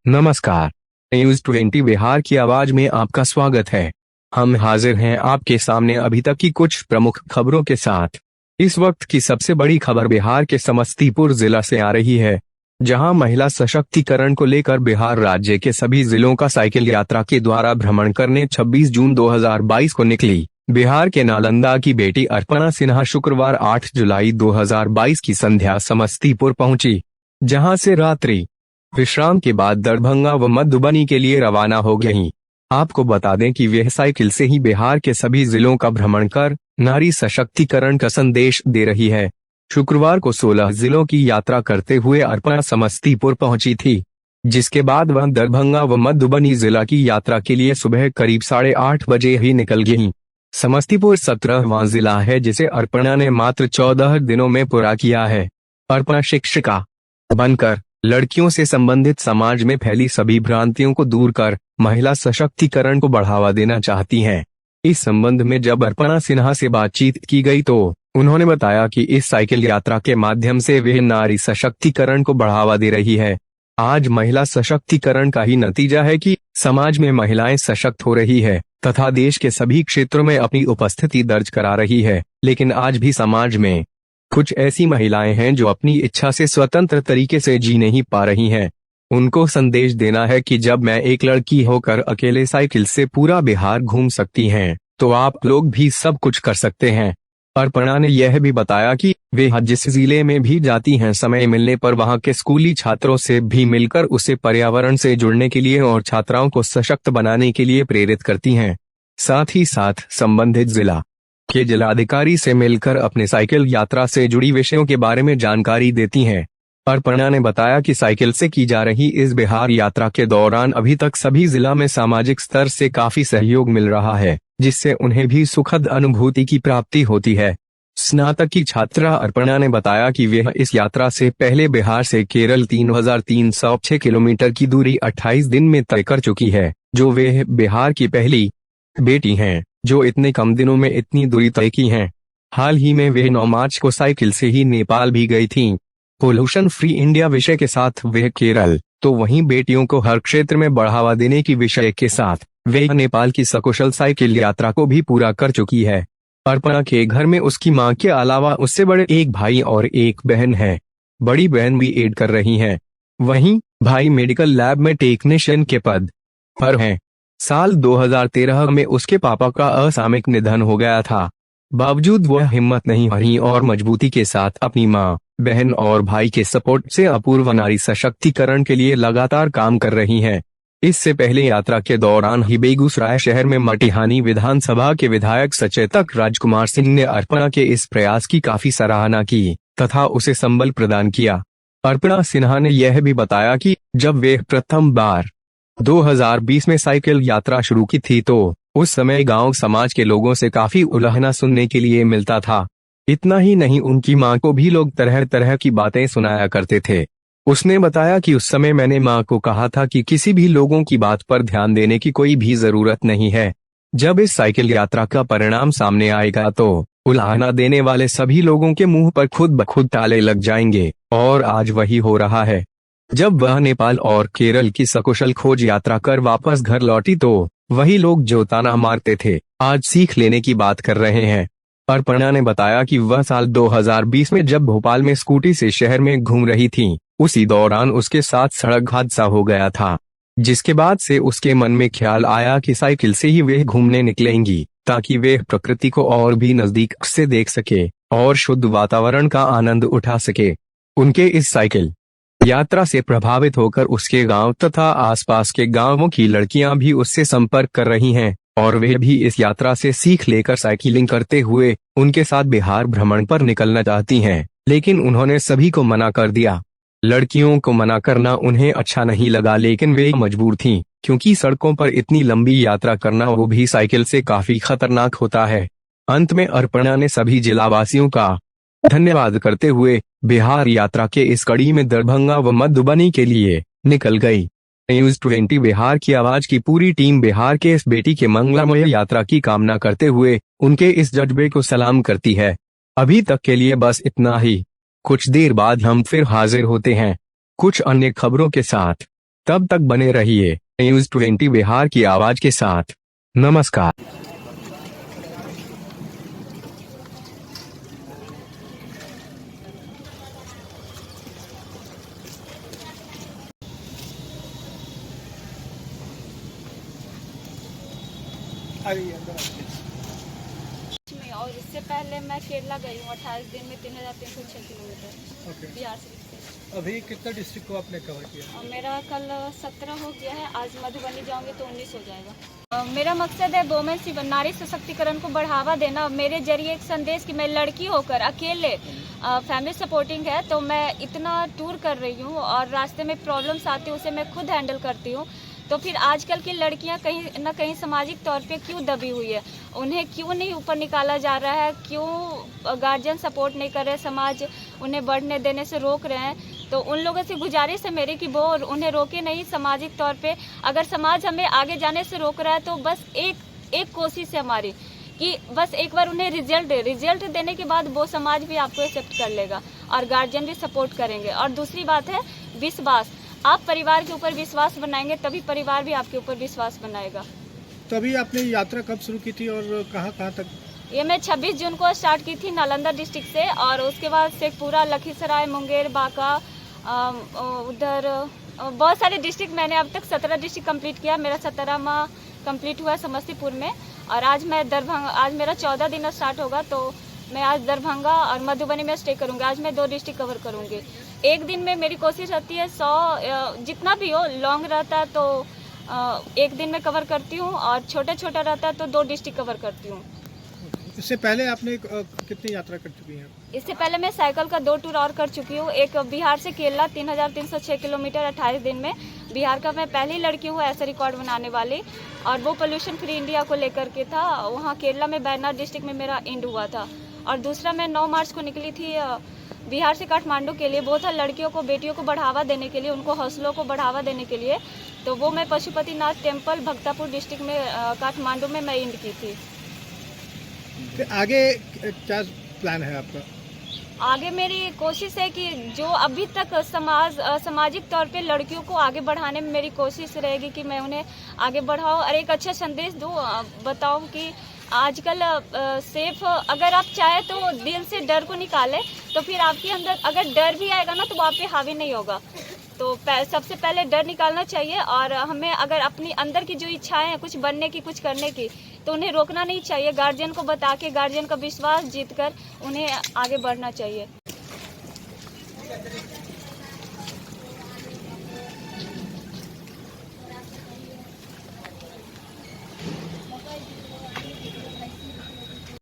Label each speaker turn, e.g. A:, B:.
A: नमस्कार। न्यूज 20 बिहार की आवाज में आपका स्वागत है। हम हाजिर हैं आपके सामने अभी तक की कुछ प्रमुख खबरों के साथ। इस वक्त की सबसे बड़ी खबर बिहार के समस्तीपुर जिला से आ रही है, जहां महिला सशक्तिकरण को लेकर बिहार राज्य के सभी जिलों का साइकिल यात्रा के द्वारा भ्रमण करने 26 जून 2022 को निकली। बिहार के नालंदा की बेटी अर्पणा सिन्हा शुक्रवार 8 जुलाई 2022 की संध्या समस्तीपुर पहुंची, जहां से रात्रि विश्राम के बाद दरभंगा व मधुबनी के लिए रवाना हो गईं। आपको बता दें कि वह साइकिल से ही बिहार के सभी जिलों का भ्रमण कर नारी सशक्तिकरण का संदेश दे रही है। शुक्रवार को 16 जिलों की यात्रा करते हुए अर्पणा समस्तीपुर पहुंची थी, जिसके बाद वह दरभंगा व मधुबनी जिला की यात्रा के लिए सुबह करीब 8:30 बजे ही निकल गईं। समस्तीपुर 17वां जिला है जिसे अर्पणा ने मात्र 14 दिनों में पूरा किया है। अर्पणा शिक्षिका बनकर लड़कियों से संबंधित समाज में फैली सभी भ्रांतियों को दूर कर महिला सशक्तिकरण को बढ़ावा देना चाहती हैं। इस संबंध में जब अर्पणा सिन्हा से बातचीत की गई तो उन्होंने बताया कि इस साइकिल यात्रा के माध्यम से वे नारी सशक्तिकरण को बढ़ावा दे रही है। आज महिला सशक्तिकरण का ही नतीजा है कि समाज में महिलाएं सशक्त हो रही है तथा देश के सभी क्षेत्रों में अपनी उपस्थिति दर्ज करा रही है। लेकिन आज भी समाज में कुछ ऐसी महिलाएं हैं जो अपनी इच्छा से स्वतंत्र तरीके से जी नहीं पा रही हैं। उनको संदेश देना है कि जब मैं एक लड़की होकर अकेले साइकिल से पूरा बिहार घूम सकती हैं, तो आप लोग भी सब कुछ कर सकते हैं। अर्पणा ने यह भी बताया कि वे जिस जिले में भी जाती हैं, समय मिलने पर वहां के स्कूली छात्रों से भी मिलकर उसे पर्यावरण से जुड़ने के लिए और छात्राओं को सशक्त बनाने के लिए प्रेरित करती हैं। साथ ही साथ संबंधित जिला के जिलाधिकारी से मिलकर अपने साइकिल यात्रा से जुड़ी विषयों के बारे में जानकारी देती हैं। अर्पणा ने बताया कि साइकिल से की जा रही इस बिहार यात्रा के दौरान अभी तक सभी जिला में सामाजिक स्तर से काफी सहयोग मिल रहा है, जिससे उन्हें भी सुखद अनुभूति की प्राप्ति होती है। स्नातक की छात्रा अर्पणा ने बताया कि वह इस यात्रा से पहले बिहार से केरल 3306 किलोमीटर की दूरी 28 दिन में तय कर चुकी है, जो वह बिहार की पहली बेटी हैं जो इतने कम दिनों में इतनी दूरी तय की हैं। हाल ही में वे 9 मार्च को साइकिल से ही नेपाल भी गई थीं। पोल्यूशन फ्री इंडिया विषय के साथ वे केरल, तो वहीं बेटियों को हर क्षेत्र में बढ़ावा देने की विषय के साथ वे नेपाल की सकुशल साइकिल यात्रा को भी पूरा कर चुकी है। अर्पणा के घर में उसकी मां के अलावा उससे बड़े एक भाई और एक बहन है। बड़ी बहन भी एड कर रही है, वहीं भाई मेडिकल लैब में टेक्नीशियन के पद पर है। साल 2013 में उसके पापा का असामयिक निधन हो गया था। बावजूद वह हिम्मत नहीं हारी और मजबूती के साथ अपनी मां, बहन और भाई के सपोर्ट से अपूर्व नारी सशक्तिकरण के लिए लगातार काम कर रही हैं। इससे पहले यात्रा के दौरान ही बेगूसराय शहर में मटिहानी विधानसभा के विधायक सचेतक राजकुमार सिंह ने अर्पणा के इस प्रयास की काफी सराहना की तथा उसे संबल प्रदान किया। अर्पणा सिन्हा ने यह भी बताया कि जब वे प्रथम बार 2020 में साइकिल यात्रा शुरू की थी तो उस समय गांव समाज के लोगों से काफी उलाहना सुनने के लिए मिलता था। इतना ही नहीं, उनकी मां को भी लोग तरह तरह की बातें सुनाया करते थे। उसने बताया कि उस समय मैंने मां को कहा था कि किसी भी लोगों की बात पर ध्यान देने की कोई भी जरूरत नहीं है। जब इस साइकिल यात्रा का परिणाम सामने आएगा तो उलाहना देने वाले सभी लोगों के मुंह पर खुद ब खुद ताले लग जाएंगे, और आज वही हो रहा है। जब वह नेपाल और केरल की सकुशल खोज यात्रा कर वापस घर लौटी तो वही लोग जो ताना मारते थे आज सीख लेने की बात कर रहे हैं। अर्पणा ने बताया कि वह साल 2020 में जब भोपाल में स्कूटी से शहर में घूम रही थीं, उसी दौरान उसके साथ सड़क हादसा हो गया था, जिसके बाद से उसके मन में ख्याल आया कि साइकिल से ही वे घूमने निकलेंगी ताकि वे प्रकृति को और भी नजदीक से देख सके और शुद्ध वातावरण का आनंद उठा सके। उनके इस साइकिल यात्रा से प्रभावित होकर उसके गांव तथा आसपास के गांवों की लड़कियां भी उससे संपर्क कर रही हैं और वे भी इस यात्रा से सीख लेकर साइकिलिंग करते हुए उनके साथ बिहार भ्रमण पर निकलना चाहती हैं, लेकिन उन्होंने सभी को मना कर दिया। लड़कियों को मना करना उन्हें अच्छा नहीं लगा, लेकिन वे मजबूर थीं, क्योंकि सड़कों पर इतनी लंबी यात्रा करना वो भी साइकिल से काफी खतरनाक होता है। अंत में अर्पणा ने सभी जिलावासियों का धन्यवाद करते हुए बिहार यात्रा के इस कड़ी में दरभंगा व मधुबनी के लिए निकल गई। न्यूज 20 बिहार की आवाज की पूरी टीम बिहार के इस बेटी के मंगलमय यात्रा की कामना करते हुए उनके इस जज्बे को सलाम करती है। अभी तक के लिए बस इतना ही। कुछ देर बाद हम फिर हाजिर होते हैं कुछ अन्य खबरों के साथ। तब तक बने रहिए न्यूज़ 20 बिहार की आवाज के साथ। नमस्कार।
B: और इससे पहले मैं केरला गई हूँ 28 दिन में 3306 किलोमीटर
C: ओके।
B: बिहार से।
C: अभी कितना डिस्ट्रिक्ट को आपने कवर किया?
B: और मेरा कल 17 हो गया है, आज मधुबनी जाऊंगी तो 19 हो जाएगा। मेरा मकसद है वोमेन नारी सशक्तिकरण को बढ़ावा देना। मेरे जरिए एक संदेश कि मैं लड़की होकर अकेले फैमिली सपोर्टिंग है तो मैं इतना टूर कर रही हूँ और रास्ते में प्रॉब्लम्स आती है उसे मैं खुद हैंडल करती हूँ। तो फिर आजकल की लड़कियां कहीं ना कहीं सामाजिक तौर पे क्यों दबी हुई है, उन्हें क्यों नहीं ऊपर निकाला जा रहा है, क्यों गार्जियन सपोर्ट नहीं कर रहे, समाज उन्हें बढ़ने देने से रोक रहे हैं। तो उन लोगों से गुजारिश है मेरी कि वो उन्हें रोके नहीं सामाजिक तौर पे। अगर समाज हमें आगे जाने से रोक रहा है तो बस एक कोशिश है हमारी कि बस एक बार उन्हें रिजल्ट देने के बाद वो समाज भी आपको एक्सेप्ट कर लेगा और गार्जियन भी सपोर्ट करेंगे। और दूसरी बात है विश्वास। आप परिवार के ऊपर विश्वास बनाएंगे तभी परिवार भी आपके ऊपर विश्वास बनाएगा।
C: तो अभी आपने यात्रा कब शुरू की थी और कहाँ तक?
B: ये मैं 26 जून को स्टार्ट की थी नालंदा डिस्ट्रिक्ट से और उसके बाद शेखपुरा, लखीसराय, मुंगेर, बांका, उधर बहुत सारे डिस्ट्रिक्ट मैंने अब तक 17 डिस्ट्रिक्ट कंप्लीट किया। मेरा 17वां कंप्लीट हुआ समस्तीपुर में और आज मैं दरभंगा, आज मेरा 14 दिन स्टार्ट होगा तो मैं आज दरभंगा और मधुबनी में स्टे करूँगी। आज मैं 2 डिस्ट्रिक्ट कवर करूँगी। एक दिन में मेरी कोशिश रहती है 100 जितना भी हो, लॉन्ग रहता है तो एक दिन में कवर करती हूँ और छोटा रहता है तो 2 डिस्ट्रिक्ट कवर करती हूँ।
C: इससे पहले आपने कितनी यात्रा कर चुकी हैं?
B: इससे पहले मैं साइकिल का 2 टूर और कर चुकी हूँ। एक बिहार से केरला 3306 किलोमीटर 28 दिन में। बिहार का मैं पहली लड़की हूँ ऐसा रिकॉर्ड बनाने वाली और वो पोल्यूशन फ्री इंडिया को लेकर के था। वहाँ केरला में वायनाड डिस्ट्रिक्ट में मेरा एंड हुआ था। और दूसरा मैं 9 मार्च को निकली थी बिहार से काठमांडू के लिए। वो था लड़कियों को, बेटियों को बढ़ावा देने के लिए, उनको हौसलों को बढ़ावा देने के लिए। तो वो मैं पशुपतिनाथ टेम्पल भक्तापुर डिस्ट्रिक्ट में काठमांडू में मैं एंड की थी।
C: तो आगे क्या प्लान है आपका?
B: आगे मेरी कोशिश है कि जो अभी तक सामाजिक तौर पे लड़कियों को आगे बढ़ाने में मेरी कोशिश रहेगी कि मैं उन्हें आगे बढ़ाऊं और एक अच्छा संदेश दूं, बताऊं कि आजकल सेफ अगर आप चाहे तो दिल से डर को निकालें तो फिर आपके अंदर अगर डर भी आएगा ना तो वो आप पे हावी नहीं होगा। तो सबसे पहले डर निकालना चाहिए और हमें अगर अपनी अंदर की जो इच्छाएं हैं कुछ बनने की, कुछ करने की, तो उन्हें रोकना नहीं चाहिए। गार्जियन को बता के, गार्जियन का विश्वास जीतकर उन्हें आगे बढ़ना चाहिए।